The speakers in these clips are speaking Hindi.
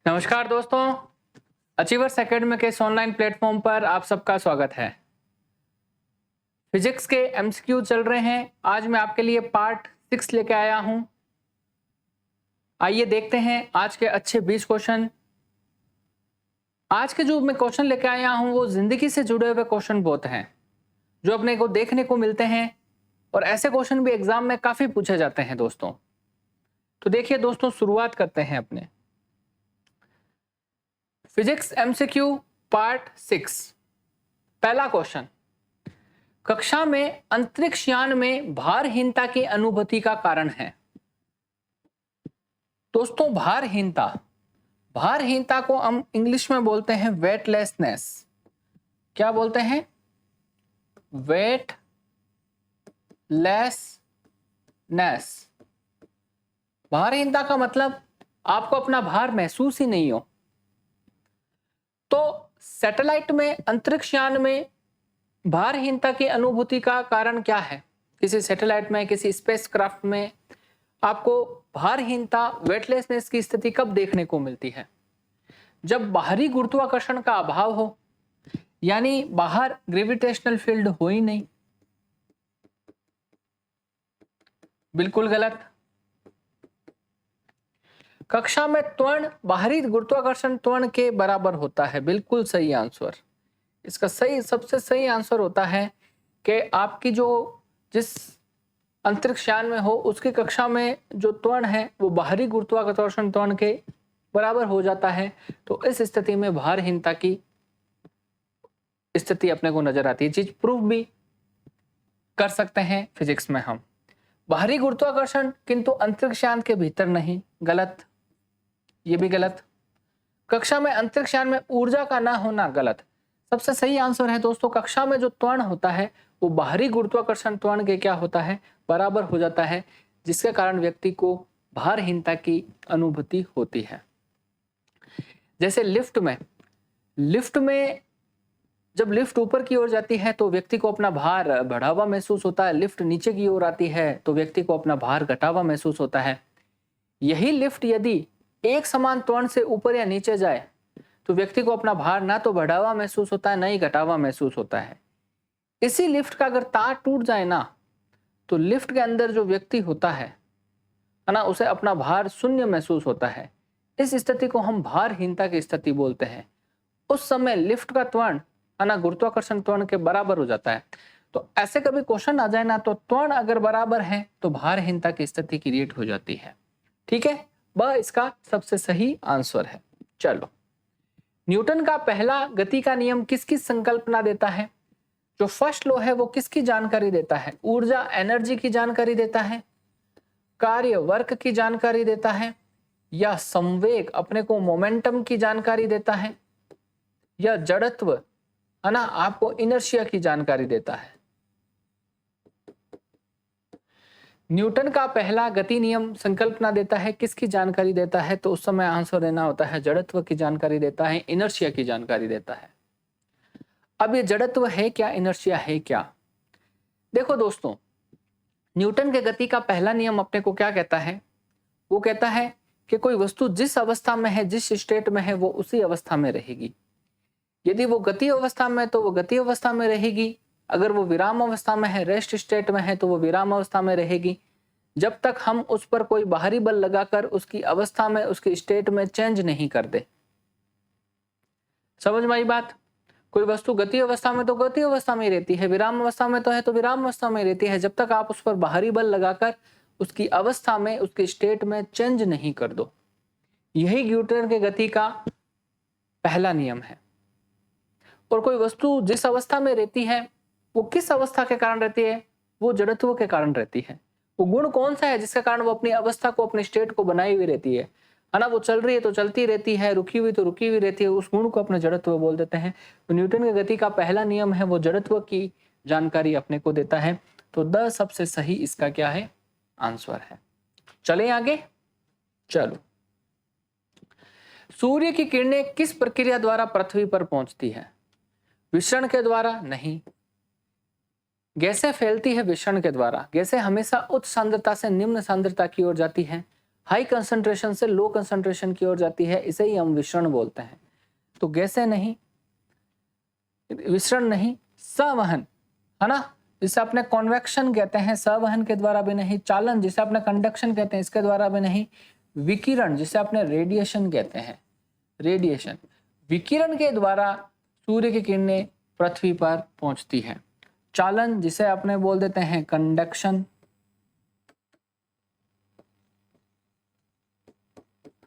नमस्कार दोस्तों, अचीवर्स एकेडमी के इस ऑनलाइन प्लेटफॉर्म पर आप सबका स्वागत है। फिजिक्स के एमसीक्यू चल रहे हैं। आज मैं आपके लिए पार्ट 6 लेके आया हूं। आइए देखते हैं आज के अच्छे 20 क्वेश्चन। आज के जो मैं क्वेश्चन लेके आया हूं वो जिंदगी से जुड़े हुए क्वेश्चन बहुत हैं, जो अपने को देखने को मिलते हैं और ऐसे क्वेश्चन भी एग्जाम में काफी पूछे जाते हैं दोस्तों। तो देखिए दोस्तों, शुरुआत करते हैं अपने फिजिक्स एमसीक्यू पार्ट 6। पहला क्वेश्चन, कक्षा में अंतरिक्ष यान में भारहीनता की अनुभूति का कारण है। दोस्तों, भारहीनता को हम इंग्लिश में बोलते हैं वेटलेसनेस। क्या बोलते हैं? वेटलेसनेस। भारहीनता का मतलब आपको अपना भार महसूस ही नहीं हो। तो सैटेलाइट में, अंतरिक्ष यान में भारहीनता की अनुभूति का कारण क्या है? किसी सैटेलाइट में, किसी स्पेसक्राफ्ट में आपको भारहीनता, वेटलेसनेस की स्थिति कब देखने को मिलती है? जब बाहरी गुरुत्वाकर्षण का अभाव हो, यानी बाहर ग्रेविटेशनल फील्ड हो ही नहीं। बिल्कुल गलत। कक्षा में त्वरण बाहरी गुरुत्वाकर्षण त्वरण के बराबर होता है। बिल्कुल सही आंसर। इसका सबसे सही आंसर होता है कि आपकी जिस अंतरिक्ष यान में हो उसकी कक्षा में जो त्वरण है वो बाहरी गुरुत्वाकर्षण त्वरण के बराबर हो जाता है। तो इस स्थिति में भारहीनता की स्थिति अपने को नजर आती है। चीज प्रूफ भी कर सकते हैं फिजिक्स में हम। बाहरी गुरुत्वाकर्षण किंतु अंतरिक्ष यान के भीतर नहीं। गलत, ये भी गलत। कक्षा में अंतरिक्ष यान में ऊर्जा का ना होना, गलत। सबसे सही आंसर है दोस्तों, कक्षा में जो त्वरण होता है वो बाहरी गुरुत्वाकर्षण त्वरण के क्या होता है? बराबर हो जाता है, जिसके कारण व्यक्ति को भारहीनता की अनुभूति होती है। जैसे लिफ्ट में जब लिफ्ट ऊपर की ओर जाती है तो व्यक्ति को अपना भार बढ़ा हुआ महसूस होता है। लिफ्ट नीचे की ओर आती है तो व्यक्ति को अपना भार घटा हुआ महसूस होता है। यही लिफ्ट यदि एक समान त्वरण से ऊपर या नीचे जाए तो व्यक्ति को अपना भार ना तो बढ़ा हुआ महसूस होता है, ना ही घटा हुआ महसूस होता है। इसी लिफ्ट का अगर तार टूट जाए ना, तो लिफ्ट के अंदर जो व्यक्ति होता है ना, उसे अपना भार शून्य महसूस होता है। इस स्थिति को हम भारहीनता की स्थिति बोलते हैं। उस समय लिफ्ट का त्वरण गुरुत्वाकर्षण त्वरण के बराबर हो जाता है। तो ऐसे कभी क्वेश्चन आ जाए ना, तो त्वरण अगर बराबर है तो भारहीनता की स्थिति क्रिएट हो जाती है। ठीक है, वह इसका सबसे सही आंसर है। चलो, न्यूटन का पहला गति का नियम किसकी संकल्पना देता है? जो फर्स्ट लॉ है वो किसकी जानकारी देता है? ऊर्जा, एनर्जी की जानकारी देता है, कार्य, वर्क की जानकारी देता है, या संवेग, अपने को मोमेंटम की जानकारी देता है, या जड़त्व आपको इनर्शिया की जानकारी देता है? न्यूटन का पहला गति नियम संकल्पना देता है, किसकी जानकारी देता है? तो उस समय आंसर देना होता है जड़त्व की जानकारी देता है, इनर्शिया की जानकारी देता है। अब ये जड़त्व है क्या, इनर्शिया है क्या? देखो दोस्तों, न्यूटन के गति का पहला नियम अपने को क्या कहता है? वो कहता है कि कोई वस्तु जिस अवस्था में है, जिस स्टेट में है, वो उसी अवस्था में रहेगी। यदि वो गति अवस्था में तो वो गति अवस्था में रहेगी, अगर वो विराम अवस्था में है, रेस्ट स्टेट में है, तो वो विराम अवस्था में रहेगी, जब तक हम उस पर कोई बाहरी बल लगाकर उसकी अवस्था में, उसकी स्टेट में चेंज नहीं कर दे। समझ में आई बात? कोई वस्तु गति अवस्था में तो गति अवस्था में ही रहती है, विराम अवस्था में तो है तो विराम अवस्था में रहती है, जब तक आप उस पर बाहरी बल लगाकर उसकी अवस्था में, उसकी स्टेट में चेंज नहीं कर दो। यही न्यूटन के गति का पहला नियम है। और कोई वस्तु जिस अवस्था में रहती है वो किस अवस्था के कारण रहती है? वो जड़त्व के कारण रहती है। वो गुण कौन सा है जिसके कारण वो अपनी अवस्था को, अपने स्टेट को बनाई हुई रहती है ना? वो चल रही है तो चलती रहती है, रुकी हुई तो रुकी हुई रहती है। उस गुण को अपने जड़त्व बोल देते हैं। तो न्यूटन की गति का पहला नियम है वो जड़त्व की जानकारी अपने को देता है। तो द सबसे सही इसका क्या है? आंसर है। चले आगे। चलो, सूर्य की किरणें किस प्रक्रिया द्वारा पृथ्वी पर पहुंचती है? विसरण के द्वारा? नहीं। गैसें फैलती है विसरण के द्वारा। गैसें हमेशा उच्च सांद्रता से निम्न सांद्रता की ओर जाती है, हाई कंसंट्रेशन से लो कंसंट्रेशन की ओर जाती है, इसे ही हम विसरण बोलते हैं। तो गैसें नहीं, विसरण नहीं, संवहन, है ना, जिसे अपने कॉन्वेक्शन कहते हैं, संवहन के द्वारा भी नहीं, चालन जिसे अपने कंडक्शन कहते हैं, इसके द्वारा भी नहीं, विकिरण जिसे अपने रेडिएशन कहते हैं, रेडिएशन, विकिरण के द्वारा सूर्य की किरणें पृथ्वी पर पहुंचती है। चालन जिसे अपने बोल देते हैं कंडक्शन,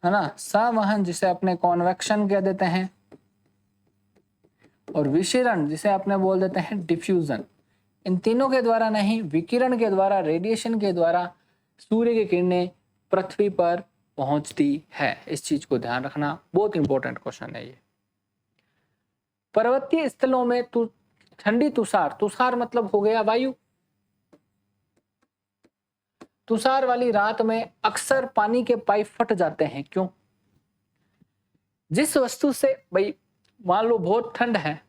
है ना, संवहन जिसे अपने कॉन्वेक्शन कह देते हैं, और विकिरण जिसे अपने बोल देते हैं डिफ्यूजन। इन तीनों के द्वारा नहीं, विकिरण के द्वारा, रेडिएशन के द्वारा सूर्य की किरणें पृथ्वी पर पहुंचती है। इस चीज को ध्यान रखना, बहुत इंपॉर्टेंट क्वेश्चन है ये। पर्वतीय स्थलों में ठंडी तुषार, तुषार मतलब हो गया वायु, तुषार वाली रात में अक्सर पानी के पाइप फट जाते हैं। क्यों? जिस वस्तु से, भाई मान लो बहुत ठंड है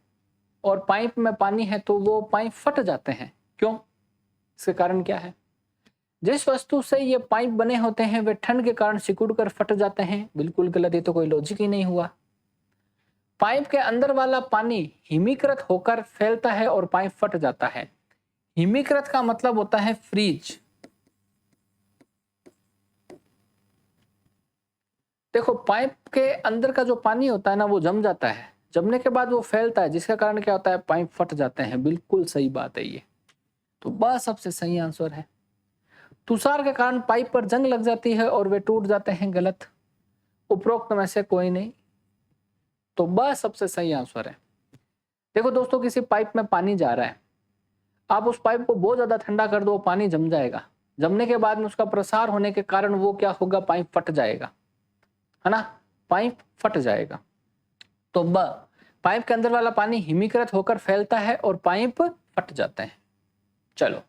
और पाइप में पानी है तो वो पाइप फट जाते हैं। क्यों? इसके कारण क्या है? जिस वस्तु से ये पाइप बने होते हैं वे ठंड के कारण सिकुड़ कर फट जाते हैं। बिल्कुल गलत, ये तो कोई लॉजिक ही नहीं हुआ। पाइप के अंदर वाला पानी हिमीकृत होकर फैलता है और पाइप फट जाता है। हिमीकृत का मतलब होता है फ्रीज। देखो, पाइप के अंदर का जो पानी होता है ना, वो जम जाता है, जमने के बाद वो फैलता है, जिसका कारण क्या होता है? पाइप फट जाते हैं। बिल्कुल सही बात है ये, तो बस सबसे सही आंसर है। तुषार के कारण पाइप पर जंग लग जाती है और वे टूट जाते हैं। गलत, उपरोक्त में से कोई नहीं, तो बस सबसे सही आंसर है। देखो दोस्तों, किसी पाइप में पानी जा रहा है, आप उस पाइप को बहुत ज्यादा ठंडा कर दो, पानी जम जाएगा। जमने के बाद में उसका प्रसार होने के कारण वो क्या होगा? पाइप फट जाएगा, है ना, पाइप फट जाएगा। तो पाइप के अंदर वाला पानी हिमीकृत होकर फैलता है और पाइप फट जाते हैं। चलो,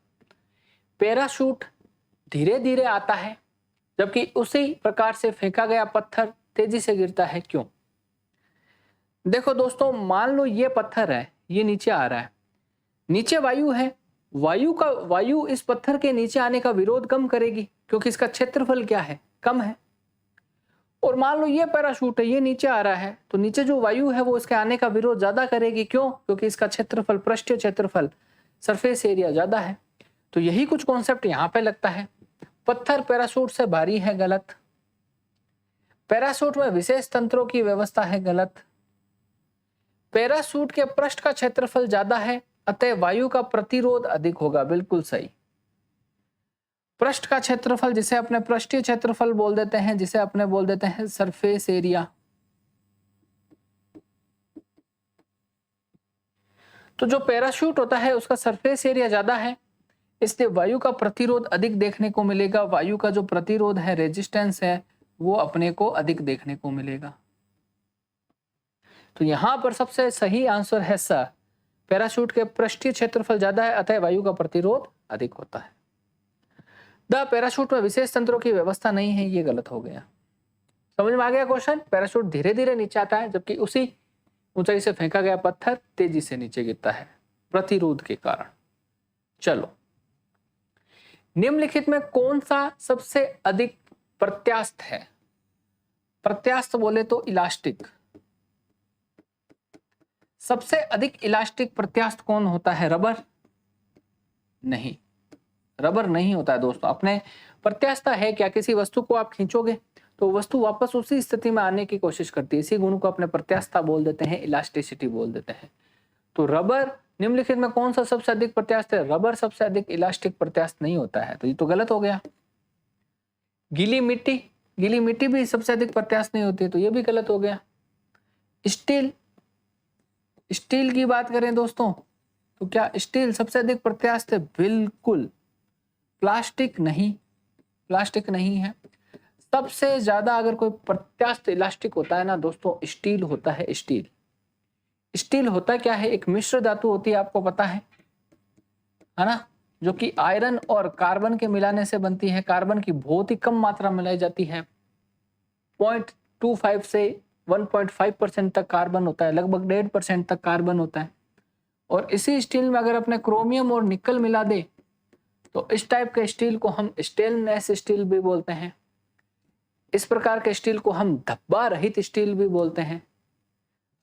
पैराशूट धीरे धीरे आता है जबकि उसी प्रकार से फेंका गया पत्थर तेजी से गिरता है। क्यों? देखो दोस्तों, मान लो ये पत्थर है, ये नीचे आ रहा है, नीचे वायु है, वायु इस पत्थर के नीचे आने का विरोध कम करेगी क्योंकि इसका क्षेत्रफल क्या है? कम है। और मान लो ये पैराशूट है, ये नीचे आ रहा है, तो नीचे जो वायु है वो इसके आने का विरोध ज्यादा करेगी। क्यों? क्योंकि इसका क्षेत्रफल, पृष्ठीय क्षेत्रफल, सरफेस एरिया ज्यादा है। तो यही कुछ कॉन्सेप्ट यहाँ पे लगता है। पत्थर पैराशूट से भारी है। गलत। पैराशूट में विशेष तंत्रों की व्यवस्था है। गलत। पैराशूट के पृष्ठ का क्षेत्रफल ज्यादा है, अतः वायु का प्रतिरोध अधिक होगा। बिल्कुल सही। पृष्ठ का क्षेत्रफल जिसे अपने पृष्ठीय क्षेत्रफल बोल देते हैं, जिसे अपने बोल देते हैं सरफेस एरिया। तो जो पैराशूट होता है उसका सरफेस एरिया ज्यादा है, इसलिए वायु का प्रतिरोध अधिक देखने को मिलेगा। वायु का जो प्रतिरोध है, रेजिस्टेंस है, वो अपने को अधिक देखने को मिलेगा। तो यहां पर सबसे सही आंसर है स। पैराशूट के पृष्ठीय क्षेत्रफल ज्यादा है, अतः वायु का प्रतिरोध अधिक होता है। द पैराशूट में विशेष तंत्रों की व्यवस्था नहीं है, ये गलत हो गया। समझ में आ गया क्वेश्चन? पैराशूट धीरे धीरे नीचे आता है जबकि उसी ऊंचाई से फेंका गया पत्थर तेजी से नीचे गिरता है प्रतिरोध के कारण। चलो, निम्नलिखित में कौन सा सबसे अधिक प्रत्यास्थ है? प्रत्यास्थ बोले तो इलास्टिक। सबसे अधिक इलास्टिक प्रत्यास्थ कौन होता है? रबर? नहीं, रबर नहीं होता है दोस्तों। अपने प्रत्यास्थता है क्या? किसी वस्तु को आप खींचोगे तो वस्तु वापस उसी स्थिति में आने की कोशिश करती है। इसी गुण को अपने प्रत्यास्थता बोल देते हैं, इलास्टिसिटी बोल देते हैं। तो रबर निम्नलिखित में कौन सा सबसे अधिक प्रत्यास्थ है? रबर सबसे अधिक इलास्टिक प्रत्यास्थ नहीं होता है, तो ये तो गलत हो गया। गीली मिट्टी, गीली मिट्टी भी सबसे अधिक प्रत्यास्थ नहीं होती है, तो ये भी गलत हो गया। स्टील, स्टील की बात करें दोस्तों तो क्या स्टील सबसे अधिक प्रत्यास्थ है? बिल्कुल। प्लास्टिक नहीं, प्लास्टिक नहीं है। सबसे ज्यादा अगर कोई प्रत्यास्थ इलास्टिक होता है ना दोस्तों, स्टील होता है। स्टील, स्टील होता क्या है? एक मिश्र धातु होती है, आपको पता है ना, जो कि आयरन और कार्बन के मिलाने से बनती है। कार्बन की बहुत ही कम मात्रा मिलाई जाती है, 0.25 से 1.5% तक कार्बन होता है, लगभग 1.5% तक कार्बन होता है। और इसी स्टील में अगर अपने क्रोमियम और निकल मिला दे तो इस टाइप के स्टील को हम स्टेनलेस स्टील भी बोलते हैं। इस प्रकार के स्टील को हम धब्बा रहित स्टील भी बोलते हैं,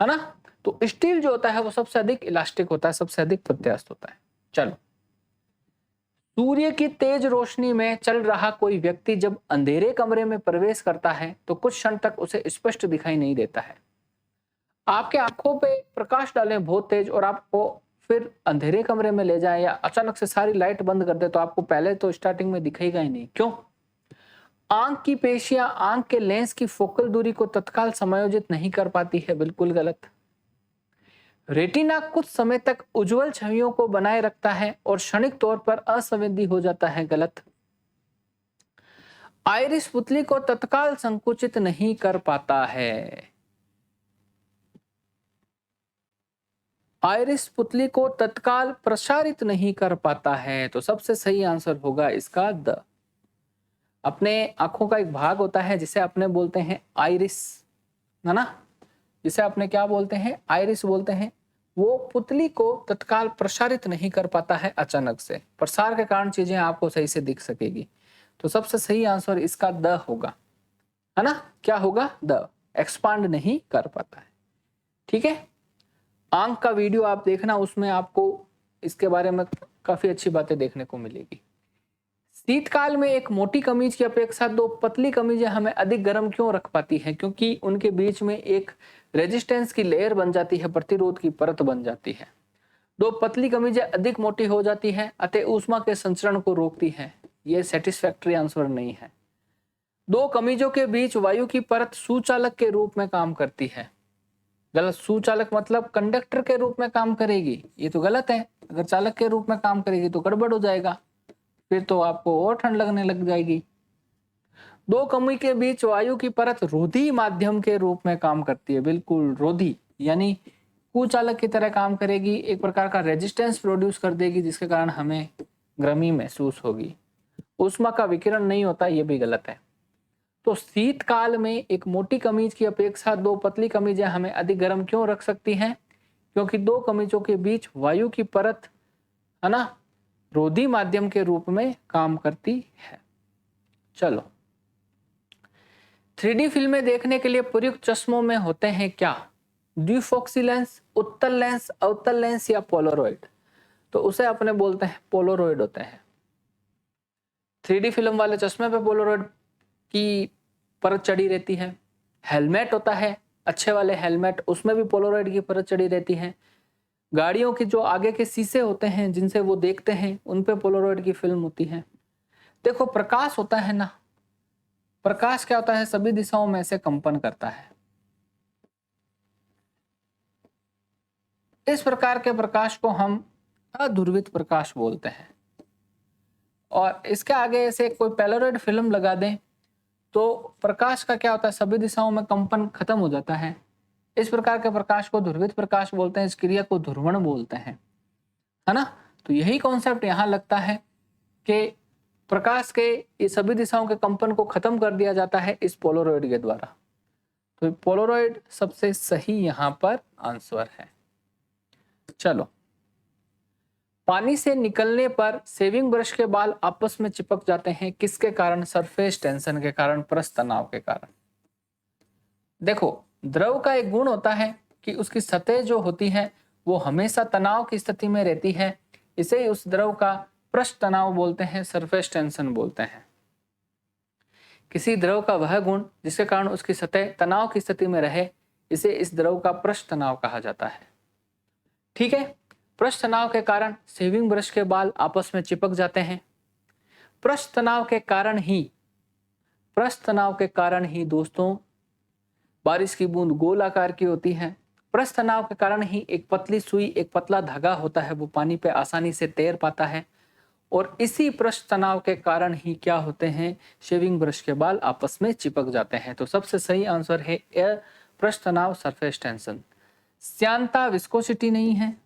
है ना। तो स्टील जो होता है वो सबसे अधिक इलास्टिक होता है, सबसे अधिक प्रत्यास्थ होता है। चलो, सूर्य की तेज रोशनी में चल रहा कोई व्यक्ति जब अंधेरे कमरे में प्रवेश करता है तो कुछ क्षण तक उसे स्पष्ट दिखाई नहीं देता है। आपके आंखों पे प्रकाश डालें बहुत तेज और आपको फिर अंधेरे कमरे में ले जाए या अचानक से सारी लाइट बंद कर दे तो आपको पहले तो स्टार्टिंग में दिखेगा ही नहीं। क्यों? आंख की पेशियां आंख के लेंस की फोकल दूरी को तत्काल समायोजित नहीं कर पाती है। बिल्कुल गलत। रेटिना कुछ समय तक उज्जवल छवियों को बनाए रखता है और क्षणिक तौर पर असंवेदी हो जाता है। गलत। आइरिस पुतली को तत्काल संकुचित नहीं कर पाता है। आइरिस पुतली को तत्काल प्रसारित नहीं कर पाता है। तो सबसे सही आंसर होगा इसका द। अपने आंखों का एक भाग होता है जिसे अपने बोलते हैं आइरिस, है ना, जिसे अपने क्या बोलते हैं? आइरिस बोलते हैं। वो पुतली को तत्काल प्रसारित नहीं कर पाता है, अचानक से प्रसार के कारण चीजें आपको सही से दिख सकेगी। तो सबसे सही आंसर इसका द होगा, है ना। क्या होगा? द। एक्सपांड नहीं कर पाता है। ठीक है, आंख का वीडियो आप देखना, उसमें आपको इसके बारे में काफी अच्छी बातें देखने को मिलेगी। शीतकाल में एक मोटी कमीज की अपेक्षा दो पतली कमीजें हमें अधिक गर्म क्यों रख पाती हैं? क्योंकि उनके बीच में एक रेजिस्टेंस की लेयर बन जाती है, प्रतिरोध की परत बन जाती है। दो पतली कमीजें अधिक मोटी हो जाती हैं, अतः ऊष्मा के संचरण को रोकती हैं। यह सेटिस्फैक्टरी आंसर नहीं है। दो कमीजों के बीच वायु की परत सुचालक के रूप में काम करती है। गलत। सुचालक मतलब कंडक्टर के रूप में काम करेगी, ये तो गलत है। अगर चालक के रूप में काम करेगी तो गड़बड़ हो जाएगा, फिर तो आपको और ठंड लगने लग जाएगी। दो कमी के बीच वायु की परत रोधी माध्यम के रूप में काम करती है। बिल्कुल, रोधी यानी कुचालक की तरह काम करेगी, एक प्रकार का रेजिस्टेंस प्रोड्यूस कर देगी जिसके कारण हमें गर्मी महसूस होगी। ऊष्मा का विकिरण नहीं होता, यह भी गलत है। तो शीतकाल में एक मोटी कमीज की अपेक्षा दो पतली कमीजें हमें अधिक गर्म क्यों रख सकती हैं? क्योंकि दो कमीजों के बीच वायु की परत, है ना, रोधी माध्यम के रूप में काम करती है। चलो, 3D फिल्में देखने के लिए प्रयुक्त चश्मों में होते हैं क्या? द्विफोक्सी लेंस, उत्तल लेंस, अवतल लेंस या पोलरॉइड? तो उसे अपने बोलते हैं पोलरॉइड होते हैं। 3D फिल्म वाले चश्मे पे पोलरॉइड की परत चढ़ी रहती है। हेलमेट होता है अच्छे वाले हेलमेट, उसमें भी पोलरॉइड की परत चढ़ी रहती है। गाड़ियों के जो आगे के शीशे होते हैं जिनसे वो देखते हैं, उन पे पोलरॉइड की फिल्म होती है। देखो, प्रकाश होता है ना, प्रकाश क्या होता है? सभी दिशाओं में से कंपन करता है। इस प्रकार के प्रकाश को हम अध्रुवित प्रकाश बोलते हैं। और इसके आगे से कोई पोलरॉइड फिल्म लगा दें तो प्रकाश का क्या होता है? सभी दिशाओं में कंपन खत्म हो जाता है। इस प्रकार के प्रकाश को ध्रुवित प्रकाश बोलते हैं। इस क्रिया को ध्रुवण बोलते हैं, है ना। तो यही कॉन्सेप्ट यहाँ लगता है कि प्रकाश के ये सभी दिशाओं के कंपन को खत्म कर दिया जाता है इस पोलरॉइड के द्वारा। तो पोलरॉइड सबसे सही यहाँ पर आंसर है। चलो, पानी से निकलने पर शेविंग ब्रश के बाल आपस में चिपक जाते हैं, किसके कारण? सरफेस टेंशन के कारण, पृष्ठ तनाव के कारण। देखो, द्रव का एक गुण होता है कि उसकी सतह जो होती है वो हमेशा तनाव की स्थिति में रहती है। इसे उस द्रव का पृष्ठ तनाव बोलते हैं, सरफेस टेंशन बोलते हैं। किसी द्रव का वह गुण जिसके कारण उसकी सतह तनाव की स्थिति में रहे, इसे इस द्रव का पृष्ठ तनाव कहा जाता है। ठीक है, पृष्ठ तनाव के कारण शेविंग ब्रश के बाल आपस में चिपक जाते हैं। पृष्ठ तनाव के कारण ही दोस्तों बारिश की बूंद गोल आकार की होती है। पृष्ठ तनाव के कारण ही एक पतली सुई, एक पतला धागा होता है, वो पानी पे आसानी से तैर पाता है। और इसी पृष्ठ तनाव के कारण ही क्या होते हैं? शेविंग ब्रश के बाल आपस में चिपक जाते हैं। तो सबसे सही आंसर है ए, पृष्ठ तनाव, सरफेस टेंशन। श्यानता विस्कोसिटी नहीं है।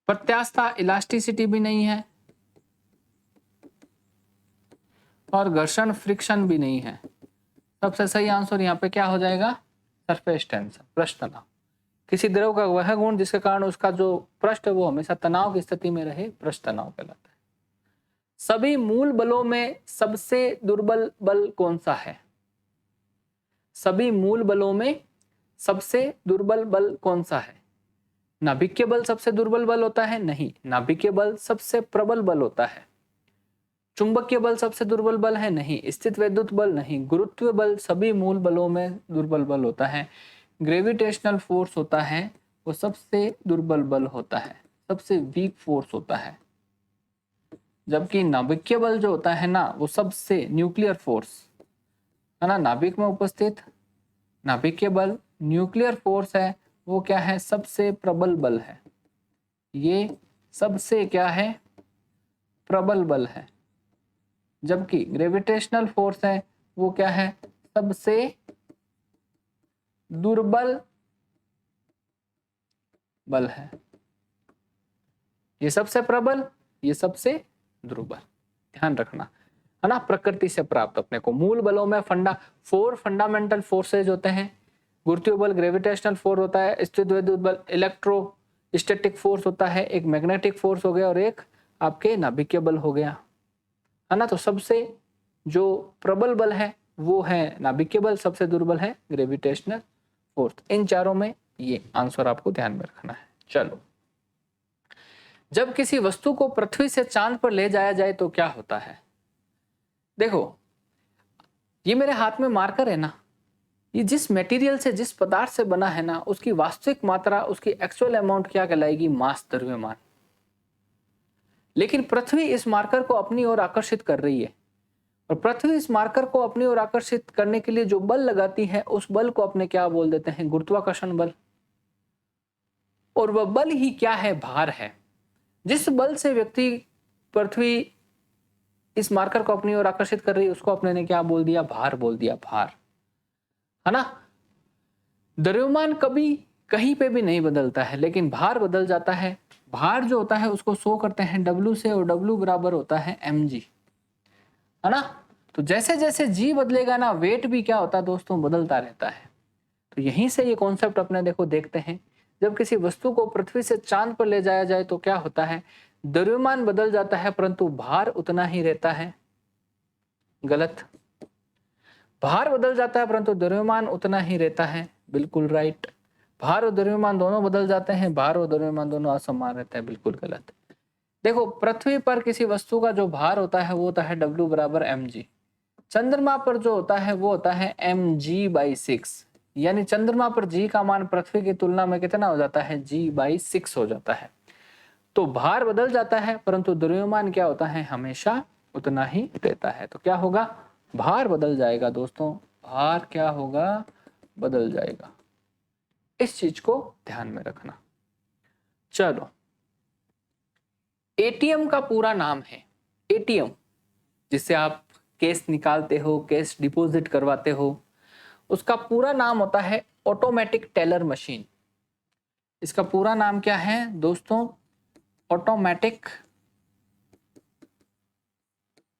प्रत्यास्थता इलास्टिसिटी भी नहीं है। और घर्षण फ्रिक्शन भी नहीं है। सबसे सही आंसर यहाँ पे क्या हो जाएगा? सरफेस टेंशन, पृष्ठ तनाव। किसी द्रव का वह गुण जिसके कारण उसका जो पृष्ठ है वो हमेशा तनाव की स्थिति में रहे, पृष्ठ तनाव कहलाता है। सभी मूल बलों में सबसे दुर्बल बल कौन सा है? सभी मूल बलों में सबसे दुर्बल बल कौन सा है? नाभिकीय बल सबसे दुर्बल बल होता है? नहीं, नाभिकीय बल सबसे प्रबल बल होता है। चुंबकीय बल सबसे दुर्बल बल है? नहीं। स्थित वैद्युत बल? नहीं। गुरुत्वीय बल सभी मूल बलों में दुर्बल बल होता है। ग्रेविटेशनल फोर्स होता है वो सबसे दुर्बल बल होता है, सबसे वीक फोर्स होता है। जबकि नाभिकीय बल जो होता है ना वो सबसे, न्यूक्लियर फोर्स है ना, नाभिक में उपस्थित नाभिकीय बल न्यूक्लियर फोर्स है, वो क्या है? सबसे प्रबल बल है। ये सबसे क्या है? प्रबल बल है। जबकि ग्रेविटेशनल फोर्स है वो क्या है? सबसे दुर्बल बल है। ये सबसे प्रबल, ये सबसे दुर्बल, ध्यान रखना है ना। प्रकृति से प्राप्त अपने को मूल बलों में फोर फंडामेंटल फोर्सेज होते हैं। गुरुत्वीय बल, ग्रेविटेशनल फोर्स होता है, स्थित वैद्युत बल, इलेक्ट्रोस्टैटिक फोर्स होता है, एक मैग्नेटिक फोर्स हो गया और एक आपके नाभिकीय बल हो गया, है ना। तो सबसे जो प्रबल बल है वो है नाभिकीय बल, सबसे दुर्बल है ग्रेविटेशनल फोर्स। इन चारों में ये आंसर आपको ध्यान में रखना है। चलो, जब किसी वस्तु को पृथ्वी से चांद पर ले जाया जाए तो क्या होता है? देखो, ये मेरे हाथ में मार्कर है ना, ये जिस मटेरियल से, जिस पदार्थ से बना है ना, उसकी वास्तविक मात्रा, उसकी एक्चुअल अमाउंट क्या कहलाएगी? मास, द्रव्यमान। लेकिन पृथ्वी इस मार्कर को अपनी ओर आकर्षित कर रही है, और पृथ्वी इस मार्कर को अपनी ओर आकर्षित करने के लिए जो बल लगाती है उस बल को अपने क्या बोल देते हैं? गुरुत्वाकर्षण बल। और वह बल ही क्या है? भार है। जिस बल से व्यक्ति, पृथ्वी इस मार्कर को अपनी ओर आकर्षित कर रही है उसको अपने ने क्या बोल दिया? भार बोल दिया, भार, है ना। द्रव्यमान कभी कहीं पे भी नहीं बदलता है, लेकिन भार बदल जाता है। भार जो होता है उसको शो करते हैं W से, और W बराबर होता है mg, है ना। तो जैसे जैसे g बदलेगा ना, वेट भी क्या होता है दोस्तों? बदलता रहता है। तो यहीं से ये कॉन्सेप्ट अपने देखो देखते हैं। जब किसी वस्तु को पृथ्वी से चांद पर ले जाया जाए तो क्या होता है? द्रव्यमान बदल जाता है परंतु भार उतना ही रहता है। गलत। भार बदल जाता है परंतु द्रव्यमान उतना ही रहता है। बिल्कुल राइट। भार और द्रव्यमान दोनों बदल जाते हैं, भार और द्रव्यमान दोनों असमान रहते हैं। बिल्कुल गलत। देखो, पृथ्वी पर किसी वस्तु का जो भार होता है वो होता है W बराबर mg। चंद्रमा पर जो होता है वो होता है mg/6, यानी चंद्रमा पर g का मान पृथ्वी की तुलना में कितना हो जाता है? g/6 हो जाता है। तो भार बदल जाता है परंतु द्रव्यमान क्या होता है? हमेशा उतना ही रहता है। तो क्या होगा? भार बदल जाएगा दोस्तों, भार क्या होगा? बदल जाएगा। इस चीज को ध्यान में रखना। चलो, एटीएम का पूरा नाम है, एटीएम जिससे आप कैश निकालते हो, कैश डिपॉजिट करवाते हो, उसका पूरा नाम होता है ऑटोमेटिक टेलर मशीन। इसका पूरा नाम क्या है दोस्तों? Automatic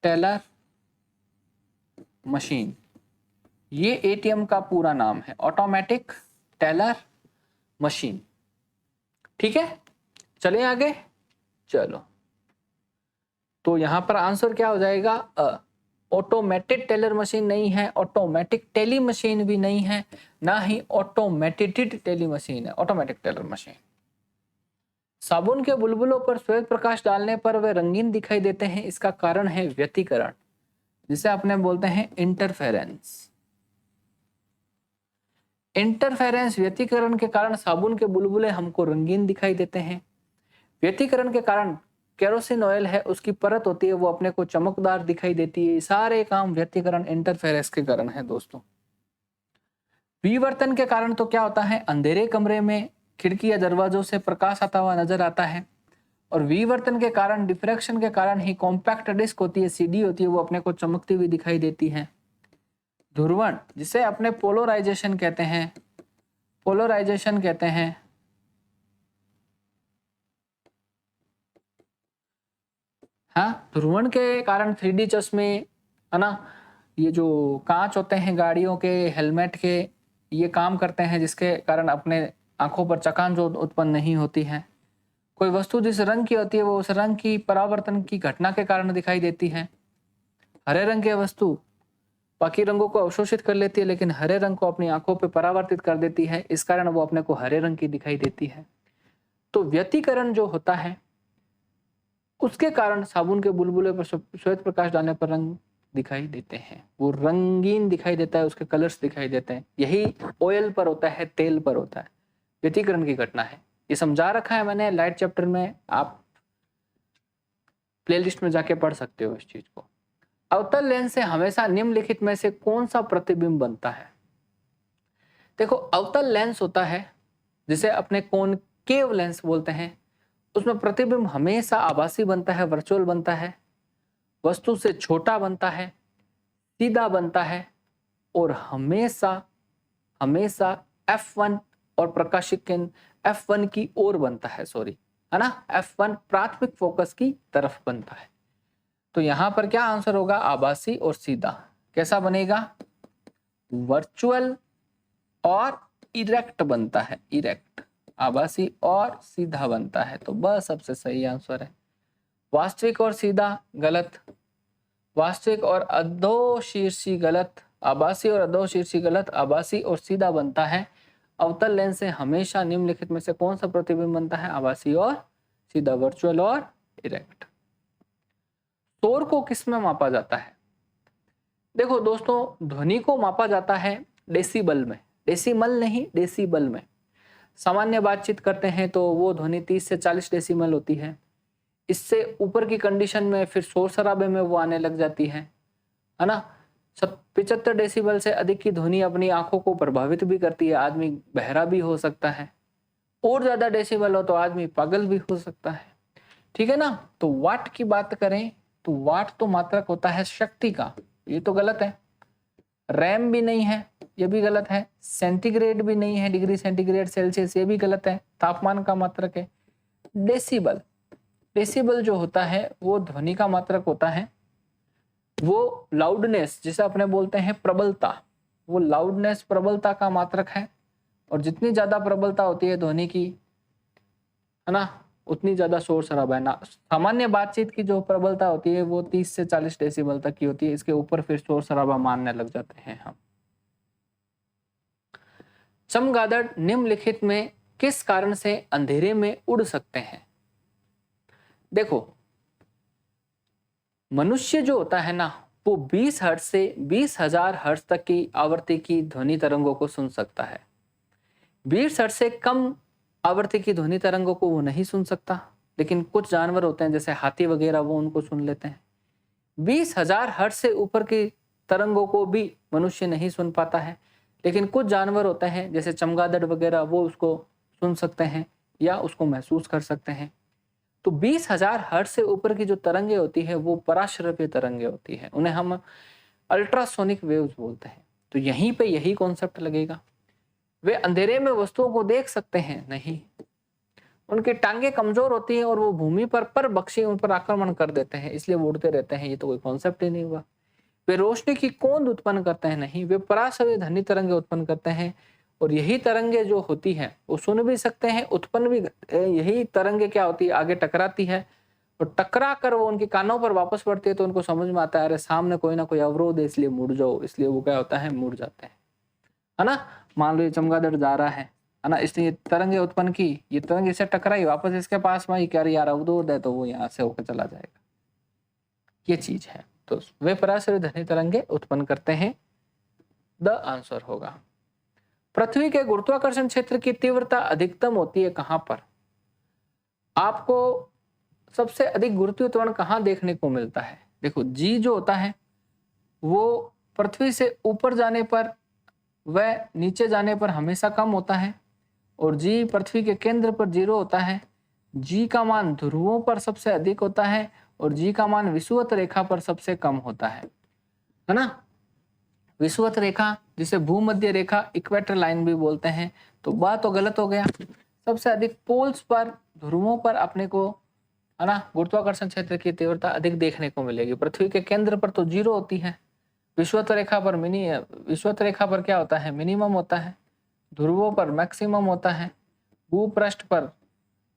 teller machine. ये एटीएम का पूरा नाम है, ऑटोमेटिक टेलर मशीन। ठीक है, चलिए आगे। चलो, तो यहां पर आंसर क्या हो जाएगा? ऑटोमेटेड टेलर मशीन नहीं है, ऑटोमेटिक टेली मशीन भी नहीं है, ना ही ऑटोमेटेड टेली मशीन है, ऑटोमेटिक टेलर मशीन। साबुन के बुलबुलों पर श्वेत प्रकाश डालने पर वे रंगीन दिखाई देते हैं, इसका कारण है व्यतिकरण, जिसे अपने बोलते हैं इंटरफेरेंस। इंटरफेरेंस, व्यतिकरण के कारण साबुन के बुलबुले हमको रंगीन दिखाई देते हैं। व्यतिकरण के कारण केरोसिन ऑयल है, उसकी परत होती है वो अपने को चमकदार दिखाई देती है। सारे काम व्यतिकरण, इंटरफेरेंस के कारण है दोस्तों। विवर्तन के कारण तो क्या होता है? अंधेरे कमरे में खिड़की या दरवाजों से प्रकाश आता हुआ नजर आता है, और विवर्तन के कारण, डिफ्रैक्शन के कारण ही कॉम्पैक्ट डिस्क होती है, सीडी होती है, वो अपने को चमकती हुई दिखाई देती है। ध्रुवण, जिसे अपने पोलराइजेशन कहते हैं, पोलराइजेशन कहते हैं, हाँ, ध्रुवण के कारण 3D चश्मे, है ना, ये जो कांच होते हैं गाड़ियों के, हेलमेट के, ये काम करते हैं, जिसके कारण अपने आंखों पर चकाचौंध उत्पन्न नहीं होती है। कोई वस्तु जिस रंग की होती है वो उस रंग की परावर्तन की घटना के कारण दिखाई देती है। हरे रंग की वस्तु बाकी रंगों को अवशोषित कर लेती है, लेकिन हरे रंग को अपनी आंखों पर परावर्तित कर देती है, इस कारण वो अपने को हरे रंग की दिखाई देती है। तो व्यतिकरण जो होता है उसके कारण साबुन के बुलबुले पर श्वेत प्रकाश डालने पर रंग दिखाई देते हैं, वो रंगीन दिखाई देता है, उसके कलर्स दिखाई देते हैं। यही ऑयल पर होता है, तेल पर होता है, व्यतिकरण की घटना है। ये समझा रखा है मैंने लाइट चैप्टर में, आप प्लेलिस्ट में जाके पढ़ सकते हो इस चीज को। अवतल लेंस से हमेशा निम्नलिखित में से कौन सा प्रतिबिंब बनता है? देखो, अवतल लेंस होता है जिसे अपने कॉनकेव लेंस बोलते हैं, उसमें प्रतिबिंब हमेशा आभासी बनता है, वर्चुअल बनता है, वस्तु से छोटा बनता है, सीधा बनता है और हमेशा हमेशा F1 और प्रकाशित केंद्र F1 की ओर बनता है, सॉरी, है ना, F1 प्राथमिक फोकस की तरफ बनता है। तो यहां पर क्या आंसर होगा? आभासी और सीधा। कैसा बनेगा? वर्चुअल और इरेक्ट बनता है, इरेक्ट, आभासी और सीधा बनता है। तो बस सबसे सही आंसर है। वास्तविक और सीधा गलत, वास्तविक और अधोशीर्षी गलत, आभासी और अधोशीर्षी गलत, आभासी और सीधा बनता है। अवतल लेंस से हमेशा निम्नलिखित में से कौन सा प्रतिबिंब बनता है? आभासी और सीधा, वर्चुअल और इरेक्ट। शोर को किस में मापा जाता है? देखो दोस्तों, ध्वनि को मापा जाता है डेसिबल में, डेसिमल नहीं, डेसिबल में। सामान्य बातचीत करते हैं तो वो ध्वनि 30 से 40 डेसिमल होती है। इससे ऊपर की कंडीशन में फिर शोर शराबे में वो आने लग जाती है ना। 75 डेसिबल से अधिक की ध्वनि अपनी आंखों को प्रभावित भी करती है, आदमी बहरा भी हो सकता है। और ज्यादा डेसिबल हो तो आदमी पागल भी हो सकता है, ठीक है ना। तो वाट की बात करें तो वाट तो मात्रक होता है शक्ति का, ये तो गलत है। रैम भी नहीं है, ये भी गलत है। सेंटीग्रेड भी नहीं है, डिग्री सेंटीग्रेड सेल्सियस, ये भी गलत है, तापमान का मात्रक है। डेसिबल, डेसिबल जो होता है वो ध्वनि का मात्रक होता है, वो लाउडनेस जिसे अपने बोलते हैं प्रबलता, वो लाउडनेस प्रबलता का मात्रक है। और जितनी ज्यादा प्रबलता होती है ध्वनि की, है ना, उतनी ज्यादा शोर शराबा है ना। सामान्य बातचीत की जो प्रबलता होती है वो 30 से 40 डेसिबल तक की होती है, इसके ऊपर फिर शोर शराबा मानने लग जाते हैं हम। चमगादड़ निम्नलिखित में किस कारण से अंधेरे में उड़ सकते हैं? देखो, मनुष्य जो होता है ना वो 20 हर्ट्ज से 20,000 हर्ट्ज तक की आवृत्ति की ध्वनि तरंगों को सुन सकता है। 20 हर्ट्ज से कम आवृत्ति की ध्वनि तरंगों को वो नहीं सुन सकता, लेकिन कुछ जानवर होते हैं जैसे हाथी वगैरह, वो उनको सुन लेते हैं। 20,000 हर्ट्ज से ऊपर की तरंगों को भी मनुष्य नहीं सुन पाता है, लेकिन कुछ जानवर होते हैं जैसे चमगादड़ वगैरह, वो उसको सुन सकते हैं या उसको महसूस कर सकते हैं। तो 20,000 हर्ट्ज से ऊपर की जो तरंगे होती है वो पराश्रव्य तरंगे होती है, उन्हें हम अल्ट्रासोनिक वेव्स बोलते हैं। तो यहीं पे यही कॉन्सेप्ट लगेगा। वे अंधेरे में वस्तुओं को देख सकते हैं? नहीं, उनकी टांगे कमजोर होती हैं और वो भूमि पर बख्शी उन पर आक्रमण कर देते हैं, इसलिए वो उड़ते रहते हैं। ये तो कोई कॉन्सेप्ट ही नहीं हुआ। वे रोशनी की कौंध उत्पन्न करते हैं? नहीं, वे पराश्रव्य ध्वनि तरंगे उत्पन्न करते हैं। और यही तरंगे जो होती है वो सुन भी सकते हैं, उत्पन्न भी। यही तरंगे क्या होती है, आगे टकराती है और टकरा कर वो उनके कानों पर वापस पड़ती है, तो उनको समझ में आता है अरे सामने कोई ना कोई अवरोध है, इसलिए मुड़ जाओ। इसलिए वो क्या होता है, मुड़ जाते हैं, है ना। मान लो ये चमगादड़ जा रहा है ना, इसने ये तरंगे उत्पन्न की, ये तरंग इससे टकराई, वापस इसके पास में आई, क्या यार अवरोध है, तो वो यहाँ से होकर चला जाएगा। ये चीज है। तो वे पराश्रव्य ध्वनि तरंगे उत्पन्न करते हैं, द आंसर होगा। पृथ्वी के गुरुत्वाकर्षण क्षेत्र की तीव्रता अधिकतम होती है कहां पर? आपको सबसे अधिक गुरुत्वीय त्वरण कहां देखने को मिलता है? देखो, जी जो होता है वो पृथ्वी से ऊपर जाने पर व नीचे जाने पर हमेशा कम होता है, और जी पृथ्वी के केंद्र पर 0 होता है। जी का मान ध्रुवों पर सबसे अधिक होता है और जी का मान विषुवत रेखा पर सबसे कम होता है ना। विषुवत रेखा जिसे भूमध्य रेखा, इक्वेटर लाइन भी बोलते हैं। तो बात तो गलत हो गया। सबसे अधिक पोल्स पर, ध्रुवों पर अपने को, है ना, गुरुत्वाकर्षण क्षेत्र की तीव्रता अधिक देखने को मिलेगी। पृथ्वी के केंद्र पर तो 0 होती है, विषुवत रेखा पर क्या होता है, मिनिमम होता है, ध्रुवों पर मैक्सिमम होता है, भूपृष्ठ पर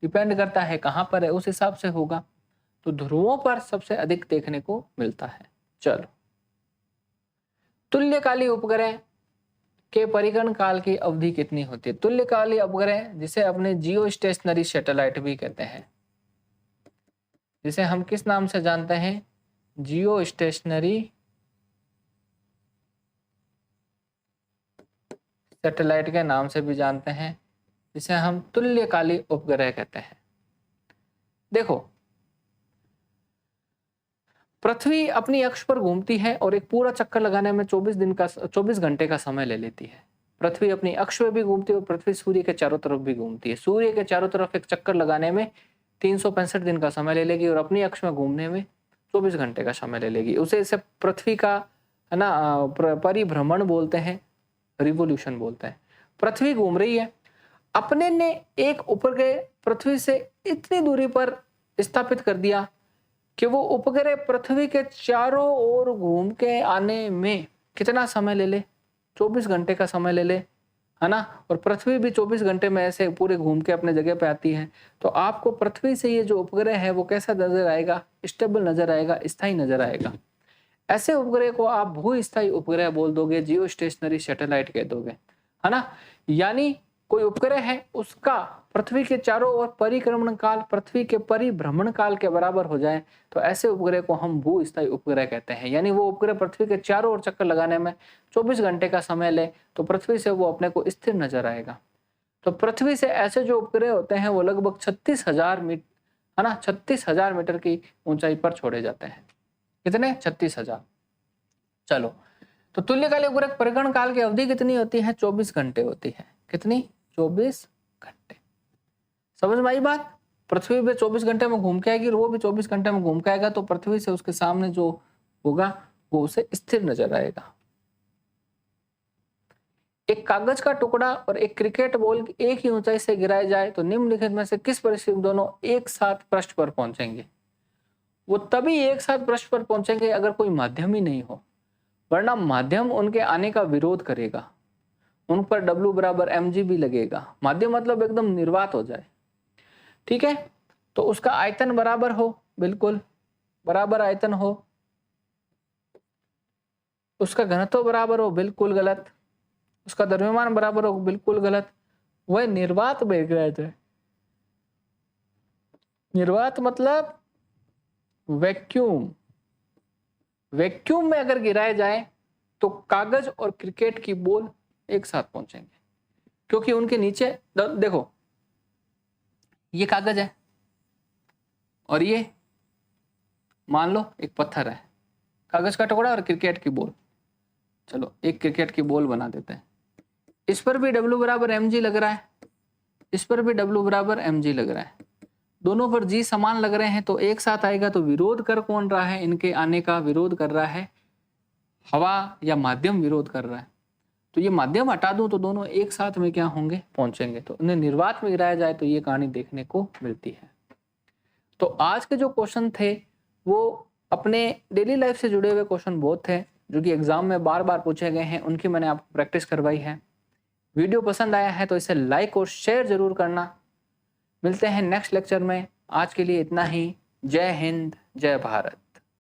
डिपेंड करता है कहाँ पर है, उस हिसाब से होगा। तो ध्रुवों पर सबसे अधिक देखने को मिलता है। चलो, तुल्यकाली उपग्रह के परिगण काल की अवधि कितनी होती है? तुल्यकाली उपग्रह जिसे अपने जियो स्टेशनरी सैटेलाइट भी कहते हैं, जिसे हम किस नाम से जानते हैं? जियो स्टेशनरी सैटेलाइट के नाम से भी जानते हैं, जिसे हम तुल्यकाली उपग्रह कहते हैं। देखो, पृथ्वी अपनी अक्ष पर घूमती है और एक पूरा चक्कर लगाने में 24 घंटे का समय ले लेती है। पृथ्वी अपनी अक्ष में भी घूमती है और पृथ्वी सूर्य के चारों तरफ भी घूमती है। सूर्य के चारों तरफ एक चक्कर लगाने में 365 दिन का समय ले लेगी और अपनी अक्ष में घूमने में 24 घंटे का समय ले लेगी। उसे इसे पृथ्वी का है ना परिभ्रमण बोलते हैं, रिवोल्यूशन बोलते हैं। पृथ्वी घूम रही है, अपने ने एक उपग्रह पृथ्वी से इतनी दूरी पर स्थापित कर दिया कि वो उपग्रह पृथ्वी के चारों ओर घूम के आने में कितना समय ले ले? 24 घंटे का समय ले ले, है ना। और पृथ्वी भी 24 घंटे में ऐसे पूरे घूम के अपने जगह पे आती है। तो आपको पृथ्वी से ये जो उपग्रह है वो कैसा नजर आएगा? स्टेबल नजर आएगा, स्थायी नजर आएगा। ऐसे उपग्रह को आप भूस्थायी उपग्रह बोल दोगे, जियो स्टेशनरी सैटेलाइट कह दोगे, है ना। यानी कोई उपग्रह है, उसका पृथ्वी के चारों ओर परिक्रमण काल पृथ्वी के परिभ्रमण काल के बराबर हो जाए तो ऐसे उपग्रह को हम भूस्थायी उपग्रह कहते हैं। यानी वो उपग्रह पृथ्वी के चारों ओर चक्कर लगाने में 24 घंटे का समय ले तो पृथ्वी से वो अपने को स्थिर नजर आएगा। तो पृथ्वी से ऐसे जो उपग्रह होते हैं वो लगभग 36,000 मीटर, है ना, 36,000 मीटर की ऊंचाई पर छोड़े जाते हैं। कितने? 36,000। चलो, तो तुल्यकालिक उपग्रह परिगण काल की अवधि कितनी होती है? 24 घंटे होती है। कितनी? 24 घंटे। समझ में आई बात? पृथ्वी पे 24 घंटे में घूम के आएगी और वो भी 24 घंटे में घूम के आएगा तो पृथ्वी से उसके सामने जो होगा वो उसे स्थिर नजर आएगा। एक कागज का टुकड़ा और एक क्रिकेट बॉल एक ही ऊंचाई से गिराया जाए तो निम्नलिखित में से किस परिस्थिति में दोनों एक साथ पृष्ठ पर पहुंचेंगे? वो तभी एक साथ पृष्ठ पर पहुंचेंगे अगर कोई माध्यम ही नहीं हो, वरना माध्यम उनके आने का विरोध करेगा, उन पर W बराबर mg भी लगेगा। माध्यम मतलब एकदम निर्वात हो जाए, ठीक है। तो उसका आयतन बराबर हो, बिल्कुल बराबर आयतन हो, उसका घनत्व बराबर हो, बिल्कुल गलत, उसका द्रव्यमान बराबर हो, बिल्कुल गलत। वह निर्वात में गिराया जाए। निर्वात मतलब वैक्यूम। वैक्यूम में अगर गिराया जाए तो कागज और क्रिकेट की बॉल एक साथ पहुंचेंगे, क्योंकि उनके नीचे देखो, ये कागज है और ये मान लो एक पत्थर है, कागज का टुकड़ा और क्रिकेट की बॉल। चलो, एक क्रिकेट की बॉल बना देते हैं। इस पर भी W बराबर mg लग रहा है, इस पर भी W बराबर mg लग रहा है, दोनों पर g समान लग रहे हैं तो एक साथ आएगा। तो विरोध कर कौन रहा है? इनके आने का विरोध कर रहा है हवा या माध्यम विरोध कर रहा है। तो ये माध्यम हटा दूं तो दोनों एक साथ में क्या होंगे? पहुंचेंगे। तो उन्हें निर्वात में गिराया जाए तो ये कहानी देखने को मिलती है। तो आज के जो क्वेश्चन थे वो अपने डेली लाइफ से जुड़े हुए क्वेश्चन बहुत थे जो कि एग्जाम में बार बार पूछे गए हैं, उनकी मैंने आपको प्रैक्टिस करवाई है। वीडियो पसंद आया है तो इसे लाइक और शेयर जरूर करना। मिलते हैं नेक्स्ट लेक्चर में। आज के लिए इतना ही। जय हिंद, जय भारत।